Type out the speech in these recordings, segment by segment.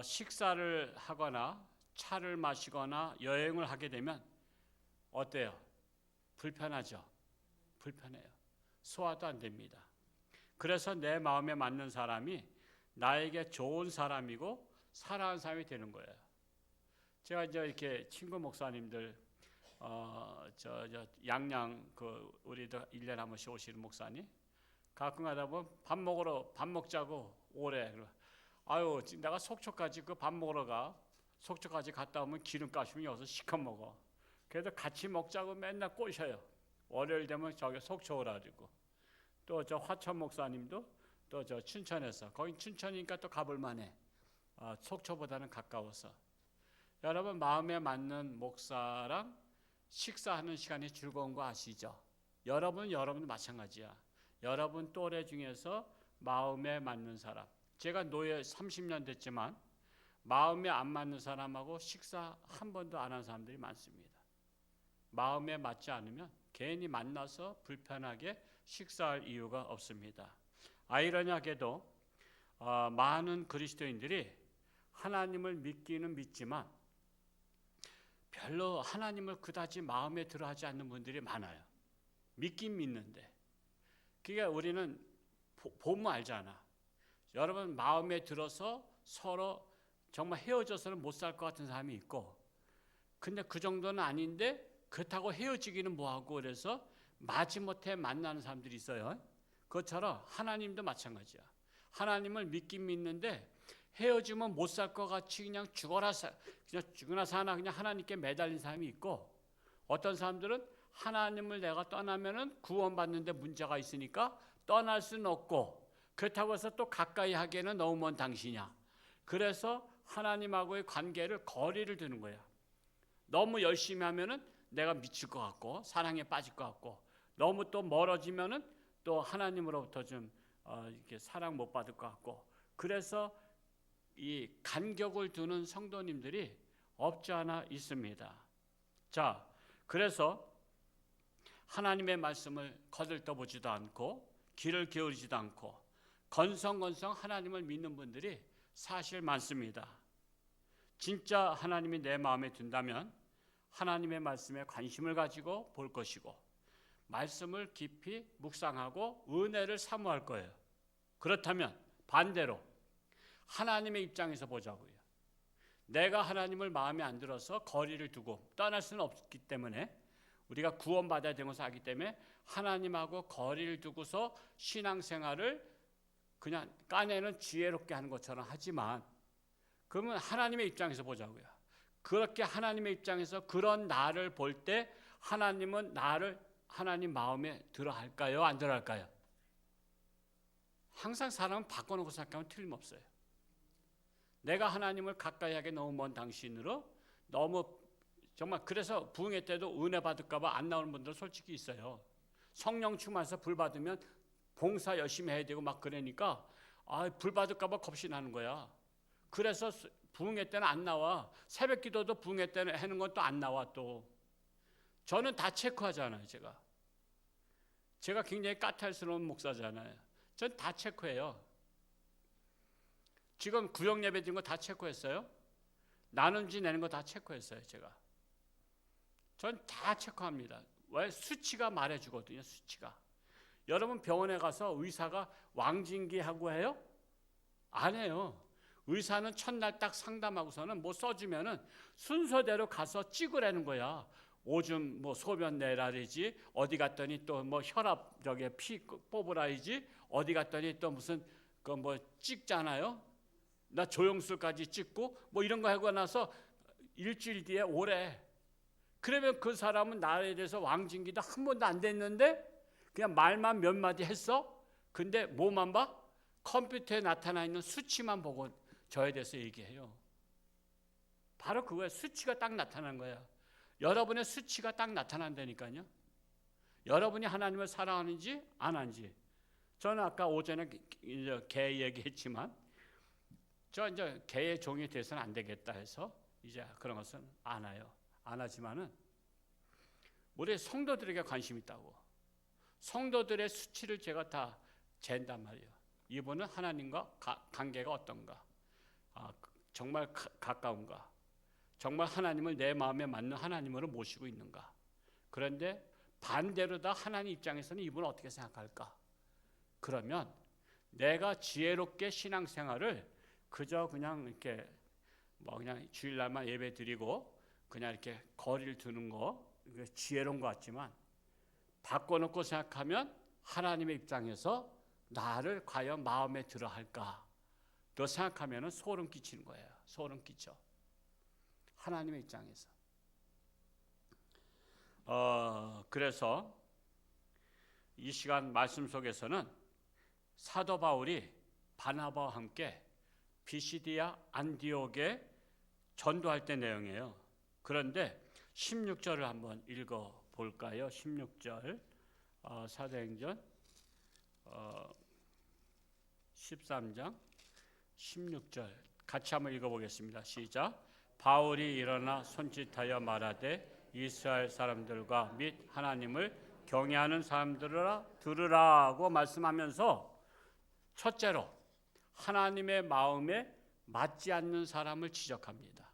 식사를 하거나 차를 마시거나 여행을 하게 되면 어때요? 불편하죠? 불편해요. 소화도 안 됩니다. 그래서 내 마음에 맞는 사람이 나에게 좋은 사람이고 사랑하는 사람이 되는 거예요. 제가 이제 이렇게 친구 목사님들 양양 우리도 1년에 한 번씩 오시는 목사님 가끔 가다 보면 밥 먹자고 오래. 아유, 내가 속초까지 그 밥 먹으러 가. 속초까지 갔다 오면 기름값이면 여기서 시커 먹어. 그래도 같이 먹자고 맨날 꼬셔요. 월요일 되면 저기 속초 오라 그러고. 또 저 화천 목사님도 또 저 춘천에서, 거긴 춘천이니까 또 가볼 만해. 속초보다는 가까워서. 여러분, 마음에 맞는 목사랑 식사하는 시간이 즐거운 거 아시죠? 여러분도 마찬가지야. 여러분 또래 중에서 마음에 맞는 사람. 제가 노예 30년 됐지만 마음에 안 맞는 사람하고 식사 한 번도 안 한 사람들이 많습니다. 마음에 맞지 않으면 괜히 만나서 불편하게 식사할 이유가 없습니다. 아이러니하게도 많은 그리스도인들이 하나님을 믿기는 믿지만 별로 하나님을 그다지 마음에 들어 하지 않는 분들이 많아요. 믿긴 믿는데. 그러니까 우리는 보면 알잖아. 여러분, 마음에 들어서 서로 정말 헤어져서는 못 살 것 같은 사람이 있고, 근데 그 정도는 아닌데 그렇다고 헤어지기는 뭐하고, 그래서 마지못해 만나는 사람들이 있어요. 그것처럼 하나님도 마찬가지야. 하나님을 믿긴 믿는데 헤어지면 못 살 것 같이 그냥 죽으나 사나 그냥 하나님께 매달린 사람이 있고, 어떤 사람들은 하나님을 내가 떠나면은 구원받는데 문제가 있으니까 떠날 수는 없고, 그렇다고 해서 또 가까이 하기에는 너무 먼 당신이야. 그래서 하나님하고의 관계를 거리를 두는 거야. 너무 열심히 하면은 내가 미칠 것 같고 사랑에 빠질 것 같고, 너무 또 멀어지면은 또 하나님으로부터 좀 이렇게 사랑 못 받을 것 같고, 그래서 이 간격을 두는 성도님들이 없지 않아 있습니다. 자, 그래서 하나님의 말씀을 거들떠보지도 않고 귀를 기울이지도 않고 건성건성 하나님을 믿는 분들이 사실 많습니다. 진짜 하나님이 내 마음에 든다면 하나님의 말씀에 관심을 가지고 볼 것이고, 말씀을 깊이 묵상하고 은혜를 사모할 거예요. 그렇다면 반대로 하나님의 입장에서 보자고요. 내가 하나님을 마음에 안 들어서 거리를 두고 떠날 수는 없기 때문에, 우리가 구원받아야 되는 것을 알기 때문에 하나님하고 거리를 두고서 신앙생활을 그냥 까내는 지혜롭게 하는 것처럼 하지만, 그러면 하나님의 입장에서 보자고요. 그렇게 하나님의 입장에서 그런 나를 볼 때 하나님은 나를 하나님 마음에 들어 할까요? 안 들어 할까요? 항상 사람은 바꿔놓고 생각하면 틀림없어요. 내가 하나님을 가까이 하게 너무 먼 당신으로, 너무 정말, 그래서 부흥회 때도 은혜 받을까 봐 안 나오는 분들 솔직히 있어요. 성령 충만해서 불 받으면 봉사 열심히 해야 되고 막 그러니까 불 받을까 봐 겁이 나는 거야. 그래서 부흥회 때는 안 나와. 새벽 기도도 부흥회 때는 하는 건 또 안 나와. 또 저는 다 체크하잖아요. 제가 굉장히 까탈스러운 목사잖아요. 전 다 체크해요. 지금 구역 예배 드린 거 다 체크했어요. 나눔지 내는 거 다 체크했어요. 전 다 체크합니다. 왜? 수치가 말해주거든요. 수치가. 여러분, 병원에 가서 의사가 왕징기하고 해요? 안 해요. 의사는 첫날 딱 상담하고서는 뭐 써주면은 순서대로 가서 찍으라는 거야. 오줌 뭐 소변 내라리지, 어디 갔더니 또 뭐 혈압 피 뽑으라이지, 어디 갔더니 또 무슨 그 뭐 찍잖아요. 나 조영술까지 찍고 뭐 이런 거 하고 나서 일주일 뒤에 오래. 그러면 그 사람은 나에 대해서 왕징기도 한 번도 안 됐는데 그냥 말만 몇 마디 했어. 근데 뭐만 봐? 컴퓨터에 나타나 있는 수치만 보고 저에 대해서 얘기해요. 바로 그거야. 수치가 딱 나타난 거야. 여러분의 수치가 딱 나타난다니까요. 여러분이 하나님을 사랑하는지 안 하는지. 저는 아까 오전에 개 얘기했지만, 저 이제 개의 종이 돼서는 안 되겠다 해서 이제 그런 것은 안 해요. 안 하지만은 우리 성도들에게 관심 있다고. 성도들의 수치를 제가 다 잰단 말이에요. 이분은 하나님과 관계가 어떤가. 정말 가까운가? 정말 하나님을 내 마음에 맞는 하나님으로 모시고 있는가? 그런데 반대로 다 하나님 입장에서는 이분은 어떻게 생각할까? 그러면 내가 지혜롭게 신앙생활을 그저 그냥 이렇게 그냥 주일날만 예배 드리고 그냥 이렇게 거리를 두는 거 지혜로운 것 같지만 바꿔놓고 생각하면 하나님의 입장에서 나를 과연 마음에 들어 할까? 또 생각하면 소름 끼치는 거예요. 소름 끼쳐. 하나님의 입장에서. 그래서 이 시간 말씀 속에서는 사도 바울이 바나바와 함께 비시디아 안디옥에 전도할 때 내용이에요. 그런데 16절을 한번 읽어 볼까요? 16절 사도행전 13장 16절 같이 한번 읽어보겠습니다. 시작. 바울이 일어나 손짓하여 말하되 이스라엘 사람들과 및 하나님을 경외하는 사람들아 들으라고 말씀하면서 첫째로 하나님의 마음에 맞지 않는 사람을 지적합니다.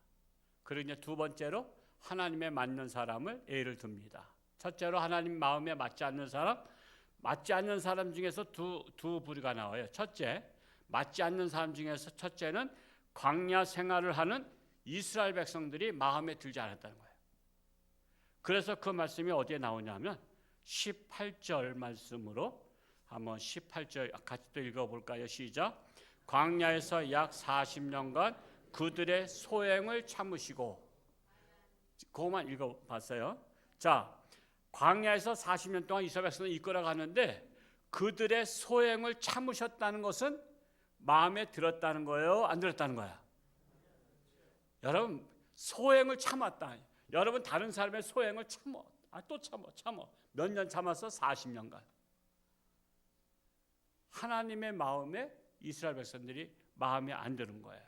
그리고 이제 두 번째로 하나님에 맞는 사람을 예를 듭니다. 첫째로 하나님 마음에 맞지 않는 사람 중에서 두 부류가 나와요. 첫째, 맞지 않는 사람 중에서 첫째는 광야 생활을 하는 이스라엘 백성들이 마음에 들지 않았다는 거예요. 그래서 그 말씀이 어디에 나오냐면 18절 말씀으로 한번 18절 같이 또 읽어볼까요? 시작. 광야에서 약 40년간 그들의 소행을 참으시고, 그것만 읽어봤어요. 자, 광야에서 40년 동안 이스라엘 백성을 이끌어가는데 그들의 소행을 참으셨다는 것은 마음에 들었다는 거예요? 안 들었다는 거야? 여러분, 소행을 참았다. 여러분, 다른 사람의 소행을 참어. 또 참어. 몇 년 참았어? 40년간. 하나님의 마음에 이스라엘 백성들이 마음에 안 드는 거예요.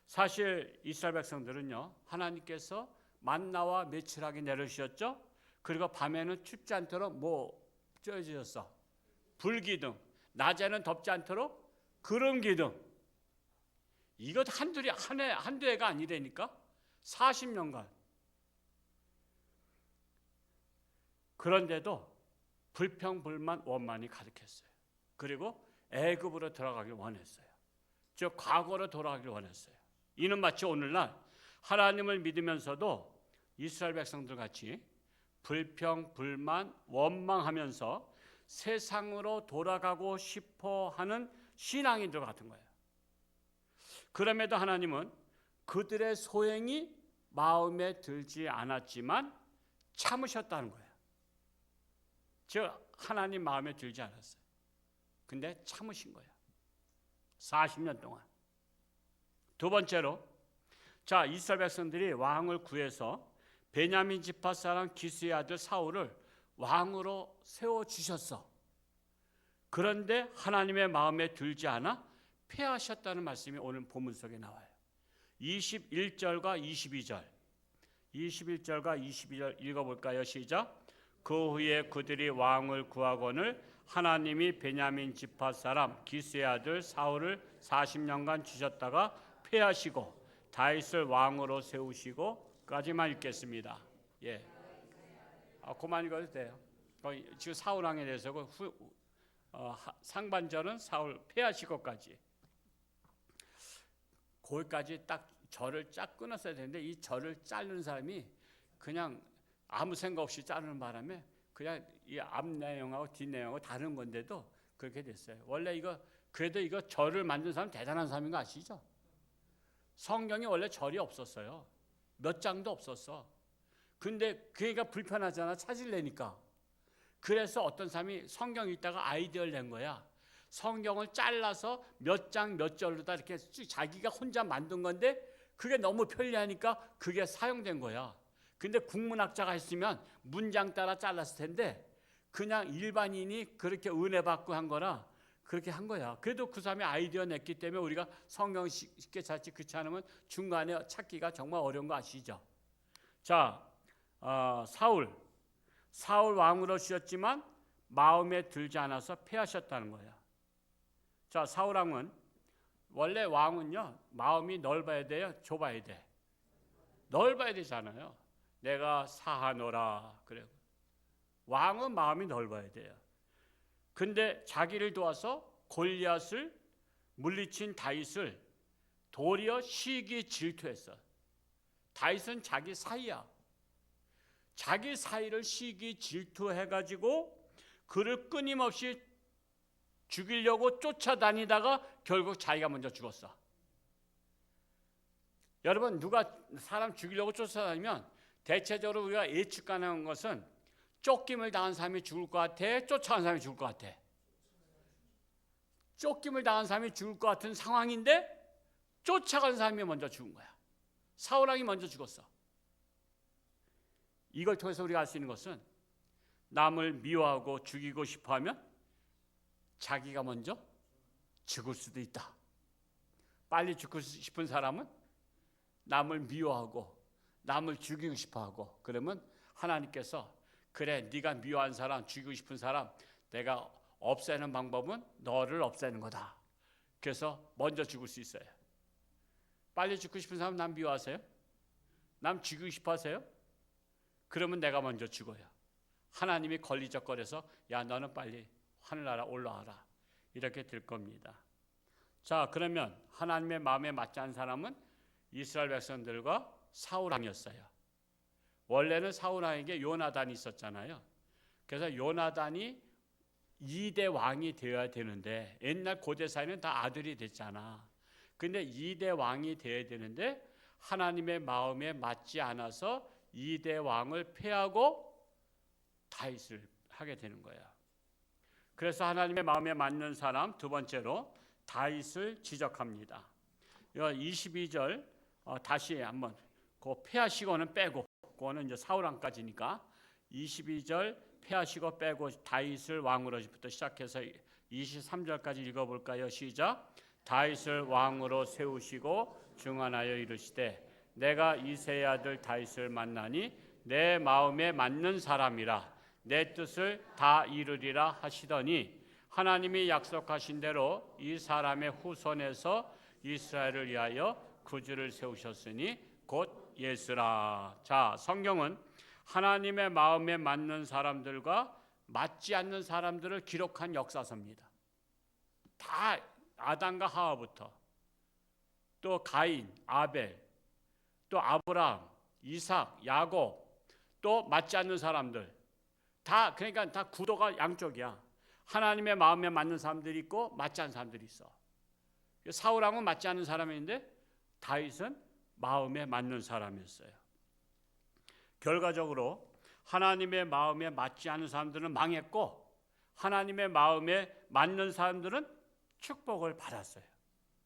사실 이스라엘 백성들은요, 하나님께서 만나와 메추라기 내려주셨죠. 그리고 밤에는 춥지 않도록 쪄주셨어? 불기둥. 낮에는 덥지 않도록 구름기둥. 이것 한두 해가 아니라니까. 40년간. 그런데도 불평불만 원만이 가득했어요. 그리고 애굽으로 돌아가길 원했어요. 즉 과거로 돌아가길 원했어요. 이는 마치 오늘날 하나님을 믿으면서도 이스라엘 백성들 같이 불평, 불만, 원망하면서 세상으로 돌아가고 싶어 하는 신앙인들 같은 거예요. 그럼에도 하나님은 그들의 소행이 마음에 들지 않았지만 참으셨다는 거예요. 즉 하나님 마음에 들지 않았어요. 근데 참으신 거예요. 40년 동안. 두 번째로, 자, 이스라엘 백성들이 왕을 구해서 베냐민 지파 사람 기스의 아들 사울을 왕으로 세워주셨어. 그런데 하나님의 마음에 들지 않아 패하셨다는 말씀이 오늘 본문 속에 나와요. 21절과 22절 22절 읽어볼까요? 시작. 그 후에 그들이 왕을 구하거늘 하나님이 베냐민 지파 사람 기스의 아들 사울을 40년간 주셨다가 패하시고 다윗을 왕으로 세우시고까지만 읽겠습니다. 예, 그만 읽어도 돼요. 지금 사울 왕에 대해서 상반절은 사울 패하시고까지. 거기까지 딱 절을 쫙 끊었어야 되는데 이 절을 자르는 사람이 그냥 아무 생각 없이 자르는 바람에 그냥 이 앞 내용하고 뒷 내용하고 다른 건데도 그렇게 됐어요. 원래 그래도 이거 절을 만든 사람 대단한 사람인 거 아시죠? 성경에 원래 절이 없었어요. 몇 장도 없었어. 근데 그러니까 불편하잖아. 찾으려니까. 그래서 어떤 사람이 성경 읽다가 아이디어를 낸 거야. 성경을 잘라서 몇 장 몇 절로 다 이렇게 자기가 혼자 만든 건데 그게 너무 편리하니까 그게 사용된 거야. 근데 국문학자가 했으면 문장 따라 잘랐을 텐데 그냥 일반인이 그렇게 은혜 받고 한 거라 그렇게 한 거야. 그래도 그 사람이 아이디어 냈기 때문에 우리가 성경 쉽게 찾지, 그렇지 않으면 중간에 찾기가 정말 어려운 거 아시죠? 자, 사울 왕으로 주셨지만 마음에 들지 않아서 패하셨다는 거야. 자, 사울 왕은 원래 왕은요, 마음이 넓어야 돼요, 좁아야 돼? 넓어야 되잖아요. 내가 사하노라 그래. 왕은 마음이 넓어야 돼요. 근데 자기를 도와서 골리앗을 물리친 다윗을 도리어 시기 질투했어. 다윗은 자기 사이야. 자기 사이를 시기 질투해가지고 그를 끊임없이 죽이려고 쫓아다니다가 결국 자기가 먼저 죽었어. 여러분, 누가 사람 죽이려고 쫓아다니면 대체적으로 우리가 예측가능한 것은 쫓김을 당한 사람이 죽을 것 같아, 쫓아간 사람이 죽을 것 같아. 쫓김을 당한 사람이 죽을 것 같은 상황인데 쫓아간 사람이 먼저 죽은 거야. 사울왕이 먼저 죽었어. 이걸 통해서 우리가 알 수 있는 것은 남을 미워하고 죽이고 싶어하면 자기가 먼저 죽을 수도 있다. 빨리 죽고 싶은 사람은 남을 미워하고 남을 죽이고 싶어하고, 그러면 하나님께서 그래, 네가 미워한 사람, 죽이고 싶은 사람 내가 없애는 방법은 너를 없애는 거다. 그래서 먼저 죽을 수 있어요. 빨리 죽고 싶은 사람 남 미워하세요? 남 죽이고 싶어 하세요? 그러면 내가 먼저 죽어요. 하나님이 걸리적거려서 야, 너는 빨리 하늘나라 올라와라, 이렇게 될 겁니다. 자, 그러면 하나님의 마음에 맞지 않은 사람은 이스라엘 백성들과 사울왕이었어요. 원래는 사울왕에게 요나단이 있었잖아요. 그래서 요나단이 2대 왕이 되어야 되는데, 옛날 고대 사회는 다 아들이 됐잖아. 근데 2대 왕이 되어야 되는데 하나님의 마음에 맞지 않아서 2대 왕을 패하고 다윗을 하게 되는 거야. 그래서 하나님의 마음에 맞는 사람, 두 번째로 다윗을 지적합니다. 22절 다시 한번, 그 패하시고는 빼고, 그거는 이제 사울왕까지니까 22절 패하시고 빼고 다윗을 왕으로부터 시작해서 23절까지 읽어볼까요? 시작. 다윗을 왕으로 세우시고 중언하여 이르시되 내가 이새의 아들 다윗을 만나니 내 마음에 맞는 사람이라 내 뜻을 다 이루리라 하시더니 하나님이 약속하신 대로 이 사람의 후손에서 이스라엘을 위하여 구주를 세우셨으니 곧 예수라. 자, 성경은 하나님의 마음에 맞는 사람들과 맞지 않는 사람들을 기록한 역사서입니다. 다 아담과 하와부터 또 가인, 아벨, 또 아브라함, 이삭, 야곱, 또 맞지 않는 사람들 다, 그러니까 다 구도가 양쪽이야. 하나님의 마음에 맞는 사람들이 있고 맞지 않는 사람들이 있어. 사울왕은 맞지 않는 사람인데 다윗은 마음에 맞는 사람이었어요. 결과적으로 하나님의 마음에 맞지 않는 사람들은 망했고 하나님의 마음에 맞는 사람들은 축복을 받았어요.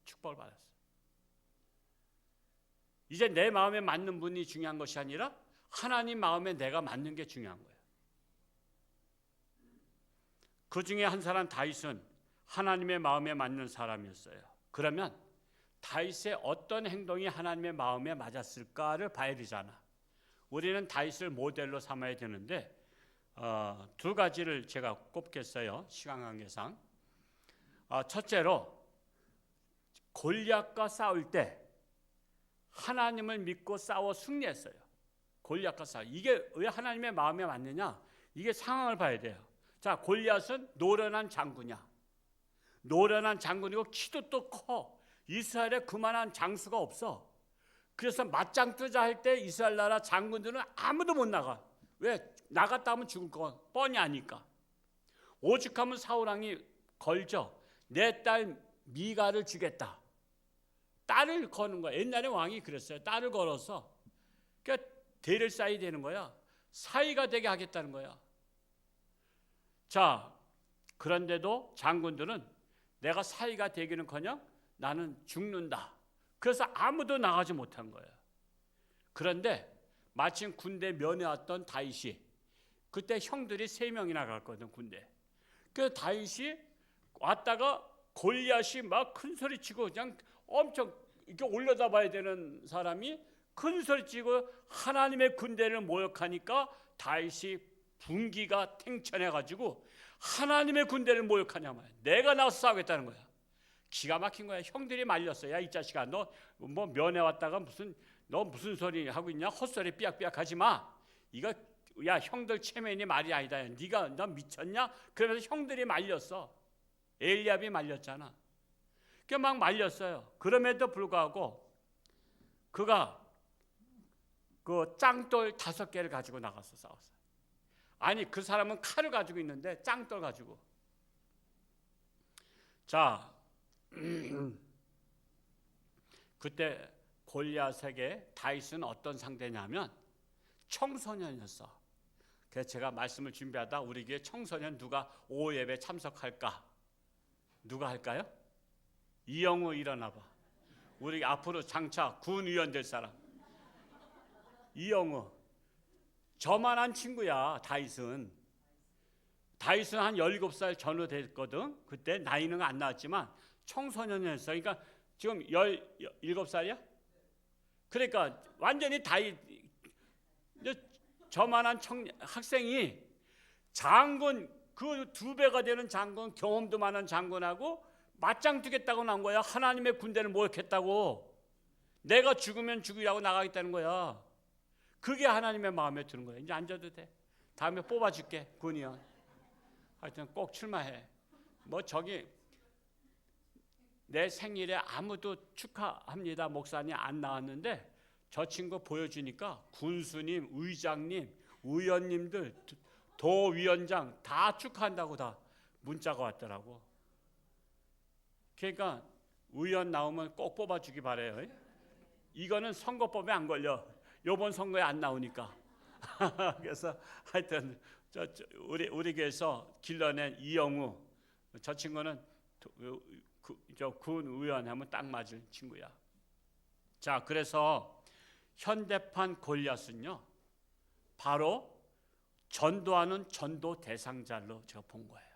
축복을 받았어요. 이제 내 마음에 맞는 분이 중요한 것이 아니라 하나님 마음에 내가 맞는 게 중요한 거예요. 그 중에 한 사람 다윗은 하나님의 마음에 맞는 사람이었어요. 그러면 다윗의 어떤 행동이 하나님의 마음에 맞았을까를 봐야 되잖아. 우리는 다윗을 모델로 삼아야 되는데 두 가지를 제가 꼽겠어요. 시간 관계상. 첫째로 골리앗과 싸울 때 하나님을 믿고 싸워 승리했어요. 골리앗과 싸워. 이게 왜 하나님의 마음에 맞느냐? 이게 상황을 봐야 돼요. 자, 골리앗은 노련한 장군이야. 노련한 장군이고 키도 또 커. 이스라엘에 그만한 장수가 없어. 그래서 맞짱 뜨자 할 때 이스라엘 나라 장군들은 아무도 못 나가. 왜? 나갔다 하면 죽을 거 뻔히 아니까. 오죽하면 사울왕이 걸죠. 내 딸 미가를 주겠다. 딸을 거는 거야. 옛날에 왕이 그랬어요. 딸을 걸어서. 그러니까 대를 쌓이 되는 거야. 사이가 되게 하겠다는 거야. 자, 그런데도 장군들은 내가 사이가 되기는커녕 나는 죽는다. 그래서 아무도 나가지 못한 거예요. 그런데 마침 군대 면회 왔던 다윗이, 그때 형들이 3명이나 갔거든, 군대. 그래서 다윗이 왔다가 골리앗이 막 큰 소리 치고 그냥 엄청 이렇게 올려다 봐야 되는 사람이 큰 소리 치고 하나님의 군대를 모욕하니까 다윗이 분기가 탱천해가지고 하나님의 군대를 모욕하냐 말이야. 내가 나서 싸우겠다는 거야. 기가 막힌 거야. 형들이 말렸어. 야, 이 자식아, 너 뭐 면회 왔다가 너 무슨 소리 하고 있냐? 헛소리 삐약삐약 하지 마. 이거 야, 형들 체면이 말이 아니다. 너 미쳤냐? 그러면서 형들이 말렸어. 엘리압이 말렸잖아. 그 막 말렸어요. 그럼에도 불구하고 그가 그 짱돌 5개를 가지고 나가서 싸웠어요. 아니, 그 사람은 칼을 가지고 있는데 짱돌 가지고. 자, 그때 골리앗에게 다윗은 어떤 상대냐면 청소년이었어. 그래서 제가 말씀을 준비하다 우리 교회 청소년 누가 오예배 참석할까? 누가 할까요? 이영우 일어나봐. 우리 앞으로 장차 군의원 될 사람. 이영우. 저만한 친구야. 다윗은 한 17살 전후 됐거든. 그때 나이는 안 나왔지만 청소년이었어. 그러니까 지금 17살이야? 그러니까 완전히 다윗. 저만한 학생이 장군, 그 2배가 되는 장군, 경험도 많은 장군하고 맞짱 뜨겠다고 나온 거야. 하나님의 군대를 모욕했다고. 내가 죽으면 죽으라고 나가겠다는 거야. 그게 하나님의 마음에 드는 거야. 이제 앉아도 돼. 다음에 뽑아줄게, 군의원. 하여튼 꼭 출마해. 뭐 저기 내 생일에 아무도 축하합니다 목사님 안 나왔는데 저 친구 보여주니까 군수님, 의장님, 의원님들, 도위원장 다 축하한다고 다 문자가 왔더라고. 그러니까 의원 나오면 꼭 뽑아주기 바래요. 이거는 선거법에 안 걸려. 요번 선거에 안 나오니까. 그래서 하여튼 우리 교회에서 길러낸 이영우, 저 친구는 군 의원 하면 딱 맞을 친구야. 자, 그래서 현대판 골리앗은요 바로 전도하는 전도 대상자로 제가 본 거예요.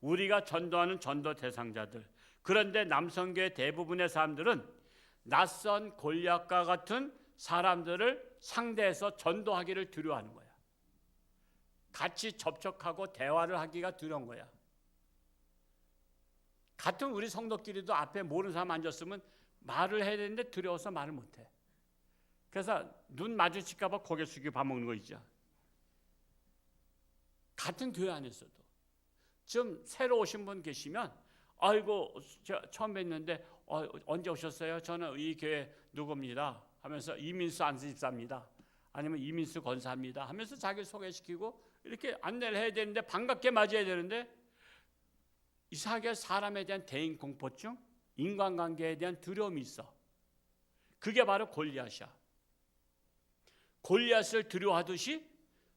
우리가 전도하는 전도 대상자들. 그런데 남성교회 대부분의 사람들은 낯선 골리앗과 같은 사람들을 상대해서 전도하기를 두려워하는 거야. 같이 접촉하고 대화를 하기가 두려운 거야. 같은 우리 성도끼리도 앞에 모르는 사람 앉았으면 말을 해야 되는데 두려워서 말을 못해. 그래서 눈 마주칠까 봐 고개 숙이고 밥 먹는 거 있죠. 같은 교회 안에서도 지금 새로 오신 분 계시면 아이고 저 처음 뵀는데 언제 오셨어요? 저는 이 교회 누구입니다 하면서 이민수 안수집사입니다. 아니면 이민수 권사입니다 하면서 자기를 소개시키고 이렇게 안내를 해야 되는데 반갑게 맞이해야 되는데 이상하게 사람에 대한 대인 공포증, 인간관계에 대한 두려움이 있어. 그게 바로 골리앗이야. 골리앗을 두려워하듯이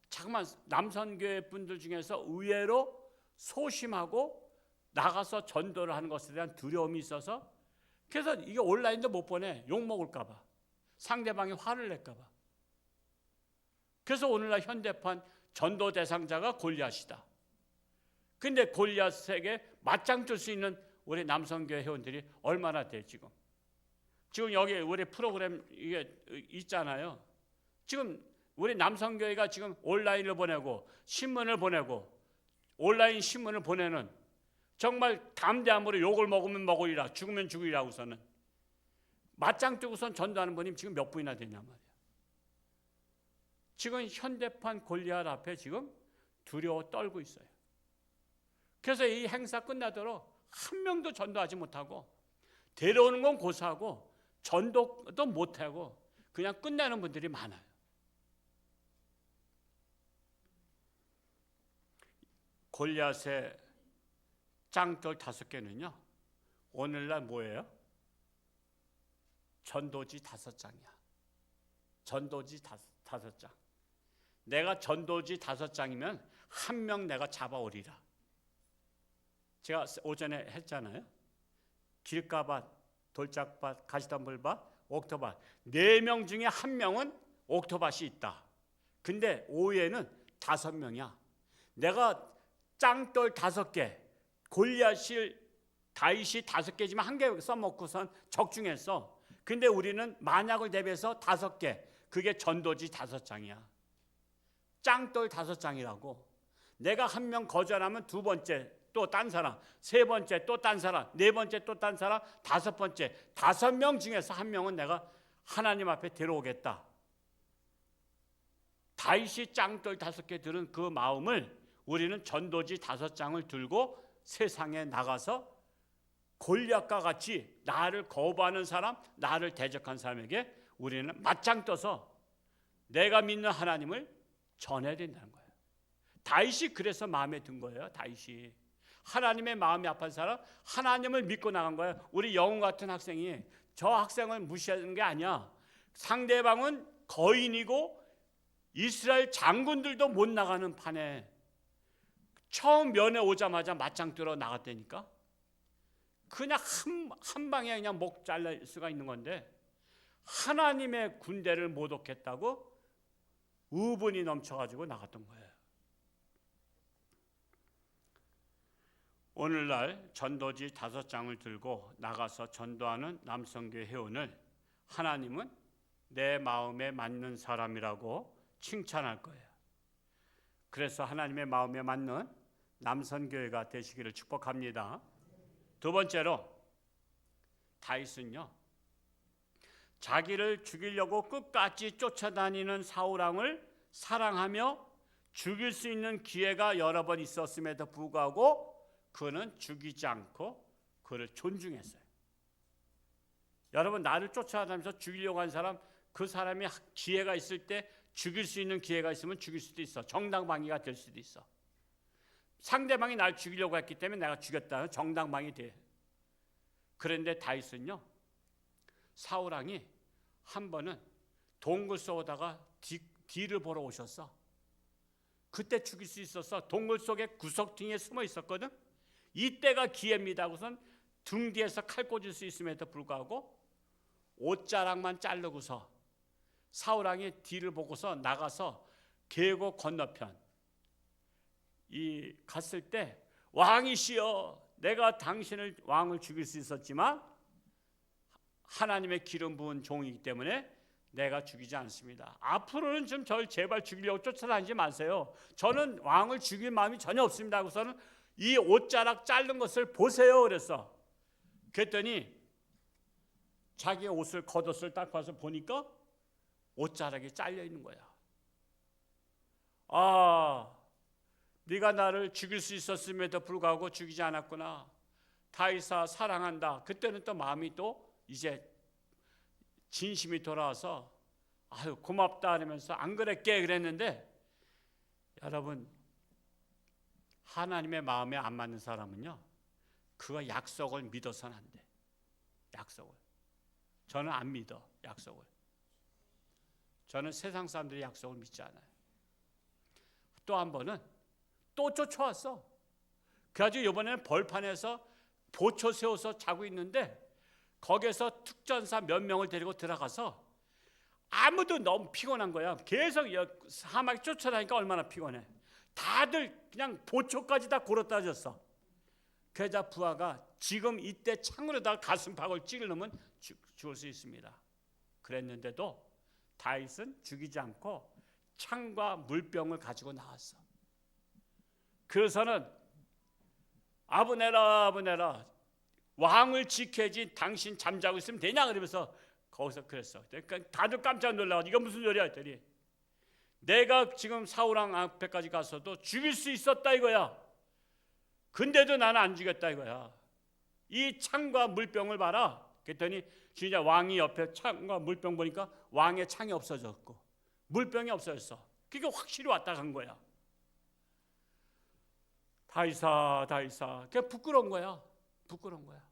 잠깐만 남선교회 분들 중에서 의외로 소심하고 나가서 전도를 하는 것에 대한 두려움이 있어서 그래서 이게 온라인도 못 보내. 욕먹을까 봐. 상대방이 화를 낼까 봐. 그래서 오늘날 현대판 전도 대상자가 골리앗이다. 근데 골리앗에게 맞짱 뜰 수 있는 우리 남성교회 회원들이 얼마나 돼 지금. 지금 여기 우리 프로그램 이게 있잖아요. 지금 우리 남성교회가 지금 온라인을 보내고 신문을 보내고 온라인 신문을 보내는 정말 담대함으로 욕을 먹으면 먹으리라 죽으면 죽으리라 우선은 맞짱 뜨고선 전도하는 분이 지금 몇 분이나 되냐 말이야. 지금 현대판 골리앗 앞에 지금 두려워 떨고 있어요. 그래서 이 행사 끝나도록 한 명도 전도하지 못하고 데려오는 건 고사하고 전도도 못하고 그냥 끝내는 분들이 많아요. 골리앗의 짱돌 5개는요 오늘날 뭐예요? 전도지 5장이야. 전도지 5장. 내가 전도지 5장이면 한 명 내가 잡아오리라. 제가 오전에 했잖아요. 길가밭, 돌짝밭, 가시덤불밭, 옥토밭 4명 중에 1명은 옥토밭이 있다. 근데 오후에는 5명이야. 내가 짱돌 5개, 골리앗이 다윗이 5개지만 1개 써먹고선 적중했어. 근데 우리는 만약을 대비해서 5개, 그게 전도지 5장이야. 짱돌 5장이라고. 내가 1명 거절하면 두 번째 또 딴 사람, 세 번째 또 딴 사람, 네 번째 또 딴 사람, 다섯 번째, 5명 중에서 한 명은 내가 하나님 앞에 데려오겠다. 다윗이 짱돌 5개 들은 그 마음을 우리는 전도지 5장을 들고 세상에 나가서 골리앗과 같이 나를 거부하는 사람, 나를 대적한 사람에게 우리는 맞짱 떠서 내가 믿는 하나님을 전해야 된다는 거예요. 다윗이 그래서 마음에 든 거예요. 다윗이 하나님의 마음이 아픈 사람, 하나님을 믿고 나간 거예요. 우리 영웅 같은 학생이 저 학생을 무시하는 게 아니야. 상대방은 거인이고 이스라엘 장군들도 못 나가는 판에 처음 면회 오자마자 맞짱 뜨러 나갔다니까. 그냥 한 방에 그냥 목 잘릴 수가 있는 건데 하나님의 군대를 모독했다고 의분이 넘쳐가지고 나갔던 거예요. 오늘날 전도지 5장을 들고 나가서 전도하는 남성교회 회원을 하나님은 내 마음에 맞는 사람이라고 칭찬할 거예요. 그래서 하나님의 마음에 맞는 남선교회가 되시기를 축복합니다. 두 번째로 다윗은요, 자기를 죽이려고 끝까지 쫓아다니는 사울왕을 사랑하며 죽일 수 있는 기회가 여러 번 있었음에도 불구하고 그는 죽이지 않고 그를 존중했어요. 여러분, 나를 쫓아다니면서 죽이려고 한 사람, 그 사람이 기회가 있을 때 죽일 수 있는 기회가 있으면 죽일 수도 있어. 정당방위가 될 수도 있어. 상대방이 날 죽이려고 했기 때문에 내가 죽였다는 정당방위 돼. 그런데 다윗은요, 사울왕이 한 번은 동굴 쏘다가 뒤를 보러 오셨어. 그때 죽일 수 있었어. 동굴 속에 구석탱이에 숨어 있었거든. 이때가 기회입니다. 우선 등 뒤에서 칼 꽂을 수 있음에도 불구하고 옷자락만 자르고서 사울왕이 뒤를 보고서 나가서 계곡 건너편 갔을 때, 왕이시여, 내가 당신을 왕을 죽일 수 있었지만 하나님의 기름 부은 종이기 때문에 내가 죽이지 않습니다. 앞으로는 좀 저를 제발 죽이려고 쫓아다니지 마세요. 저는 왕을 죽일 마음이 전혀 없습니다. 하고서는 이 옷자락 자른 것을 보세요. 그랬더니 자기 옷을 겉옷을 딱 봐서 보니까 옷자락이 잘려 있는 거야. 아, 네가 나를 죽일 수 있었음에도 불구하고 죽이지 않았구나. 다윗아, 사랑한다. 그때는 또 마음이 또 이제 진심이 돌아와서 아유 고맙다 하면서 안 그랬게 그랬는데, 여러분, 하나님의 마음에 안 맞는 사람은요, 그거 약속을 믿어서는 안 돼. 약속을. 저는 안 믿어. 약속을. 저는 세상 사람들의 약속을 믿지 않아요. 또 한 번은 또 쫓아왔어. 그래가지고 이번에는 벌판에서 보초 세워서 자고 있는데 거기에서 특전사 몇 명을 데리고 들어가서 아무도 너무 피곤한 거야. 계속 사막에 쫓아다니니까 얼마나 피곤해. 다들 그냥 보초까지 다 골아따졌어. 그러자 부하가 지금 이때 창으로다가 가슴팍을 찌르면 죽을 수 있습니다. 그랬는데도 다윗은 죽이지 않고 창과 물병을 가지고 나왔어. 그래서는 아브네라 왕을 지켜야지 당신 잠자고 있으면 되냐 그러면서 거기서 그랬어. 그러니까 다들 깜짝 놀라가지고 이거 무슨 소리야 했더니 내가 지금 사울왕 앞에까지 가서도 죽일 수 있었다 이거야. 근데도 나는 안 죽였다 이거야. 이 창과 물병을 봐라. 그랬더니 진짜 왕이 옆에 창과 물병 보니까 왕의 창이 없어졌고 물병이 없어졌어. 그게 확실히 왔다 간 거야. 다윗아. 그게 부끄러운 거야. 부끄러운 거야.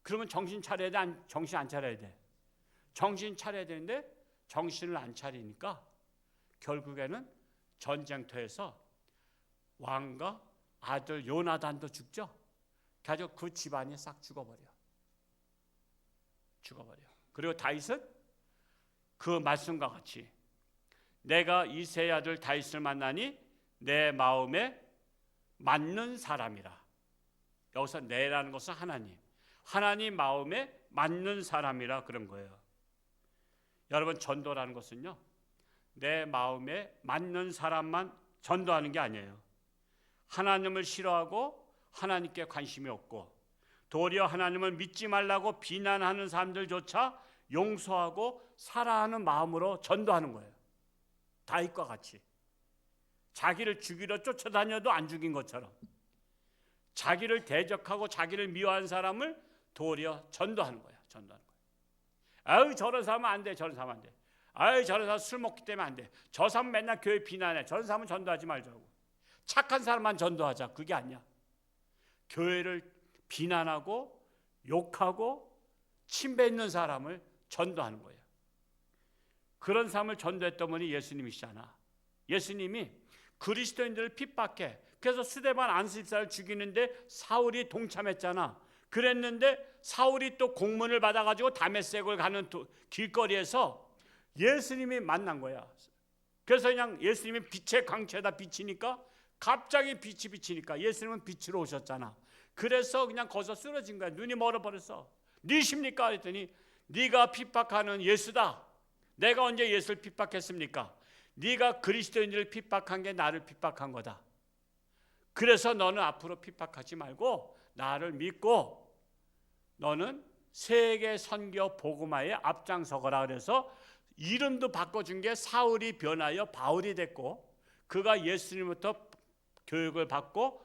그러면 정신 차려야 돼? 정신 안 차려야 돼? 정신 차려야 되는데 정신을 안 차리니까 결국에는 전쟁터에서 왕과 아들 요나단도 죽죠. 그래서 그 집안이 싹 죽어버려. 그리고 다윗은 그 말씀과 같이 내가 이새의 아들 다윗을 만나니 내 마음에 맞는 사람이라. 여기서 내라는 것은 하나님 마음에 맞는 사람이라 그런 거예요. 여러분, 전도라는 것은요, 내 마음에 맞는 사람만 전도하는 게 아니에요. 하나님을 싫어하고 하나님께 관심이 없고 도리어 하나님을 믿지 말라고 비난하는 사람들조차 용서하고 사랑하는 마음으로 전도하는 거예요. 다윗과 같이 자기를 죽이러 쫓아다녀도 안 죽인 것처럼 자기를 대적하고 자기를 미워하는 사람을 도리어 전도하는 거야. 전도하는 거야. 아유 저런 사람은 안 돼. 저런 사람은 안 돼. 아유 저런 사람 술 먹기 때문에 안 돼. 저 사람 맨날 교회 비난해. 저런 사람은 전도하지 말자고. 착한 사람만 전도하자. 그게 아니야. 교회를 비난하고 욕하고 침배 있는 사람을 전도하는 거예요. 그런 사람을 전도했던 분이 예수님이시잖아. 예수님이 그리스도인들을 핍박해. 그래서 스데반 안수집사를 죽이는데 사울이 동참했잖아. 그랬는데 사울이 또 공문을 받아가지고 다메섹을 가는 길거리에서 예수님이 만난 거야. 그래서 그냥 예수님이 빛의 광채에다 비치니까 갑자기 빛이 비치니까 예수님은 빛으로 오셨잖아. 그래서 그냥 거기서 쓰러진 거야. 눈이 멀어버렸어. 니십니까? 그랬더니 네가 핍박하는 예수다. 내가 언제 예수를 핍박했습니까? 네가 그리스도인들을 핍박한 게 나를 핍박한 거다. 그래서 너는 앞으로 핍박하지 말고 나를 믿고 너는 세계 선교 복음화에 앞장서거라. 그래서 이름도 바꿔준 게 사울이 변하여 바울이 됐고 그가 예수님부터 교육을 받고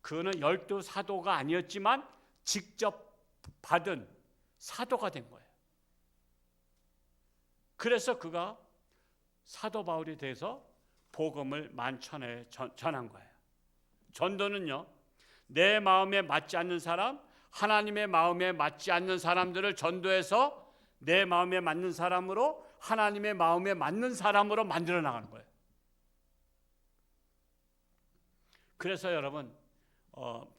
그는 12 사도가 아니었지만 직접 받은 사도가 된 거예요. 그래서 그가 사도 바울이 돼서 복음을 만천에 전한 거예요. 전도는요, 내 마음에 맞지 않는 사람, 하나님의 마음에 맞지 않는 사람들을 전도해서 내 마음에 맞는 사람으로 하나님의 마음에 맞는 사람으로 만들어 나가는 거예요. 그래서 여러분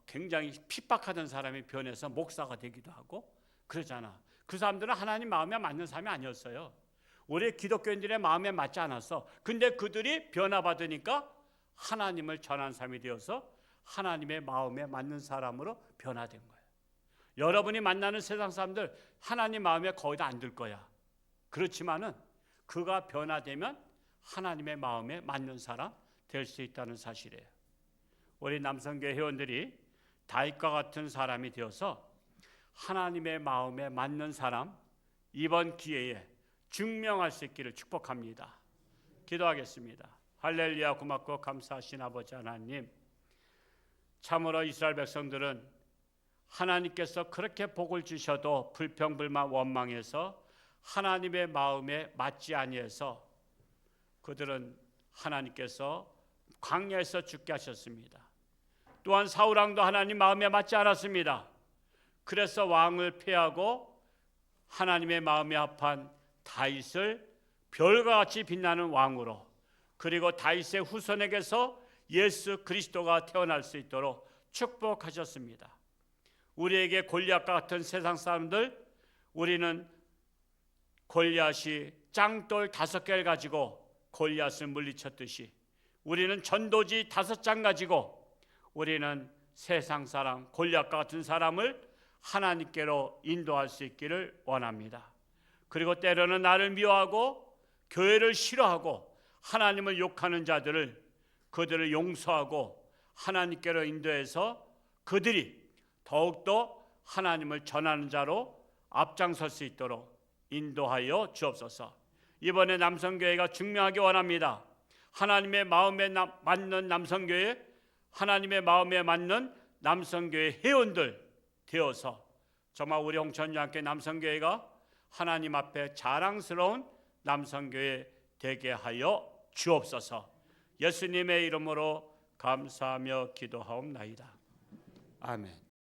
굉장히 핍박하던 사람이 변해서 목사가 되기도 하고 그러잖아. 그 사람들은 하나님 마음에 맞는 사람이 아니었어요. 우리 기독교인들의 마음에 맞지 않았어. 근데 그들이 변화받으니까 하나님을 전한 사람이 되어서 하나님의 마음에 맞는 사람으로 변화된 거예요. 여러분이 만나는 세상 사람들 하나님 마음에 거의 다 안 들 거야. 그렇지만은 그가 변화되면 하나님의 마음에 맞는 사람 될 수 있다는 사실이에요. 우리 남성교회 회원들이 다윗과 같은 사람이 되어서 하나님의 마음에 맞는 사람 이번 기회에 증명할 수 있기를 축복합니다. 기도하겠습니다. 할렐루야. 고맙고 감사하신 아버지 하나님, 참으로 이스라엘 백성들은 하나님께서 그렇게 복을 주셔도 불평불만 원망해서 하나님의 마음에 맞지 아니해서 그들은 하나님께서 광야에서 죽게 하셨습니다. 또한 사울왕도 하나님 마음에 맞지 않았습니다. 그래서 왕을 폐하고 하나님의 마음에 합한 다윗을 별과 같이 빛나는 왕으로, 그리고 다윗의 후손에게서 예수 그리스도가 태어날 수 있도록 축복하셨습니다. 우리에게 골리앗과 같은 세상 사람들, 우리는 골리앗이 짱돌 5개를 가지고 골리앗을 물리쳤듯이 우리는 전도지 5장 가지고 우리는 세상 사람, 골리앗과 같은 사람을 하나님께로 인도할 수 있기를 원합니다. 그리고 때로는 나를 미워하고 교회를 싫어하고 하나님을 욕하는 자들을, 그들을 용서하고 하나님께로 인도해서 그들이 더욱더 하나님을 전하는 자로 앞장설 수 있도록 인도하여 주옵소서. 이번에 남성교회가 증명하기 원합니다. 하나님의 마음에 맞는 남성교회, 하나님의 마음에 맞는 남성교회 회원들 되어서 정말 우리 홍천교회 남성교회가 하나님 앞에 자랑스러운 남성교회 되게 하여 주옵소서. 예수님의 이름으로 감사하며 기도하옵나이다. 아멘.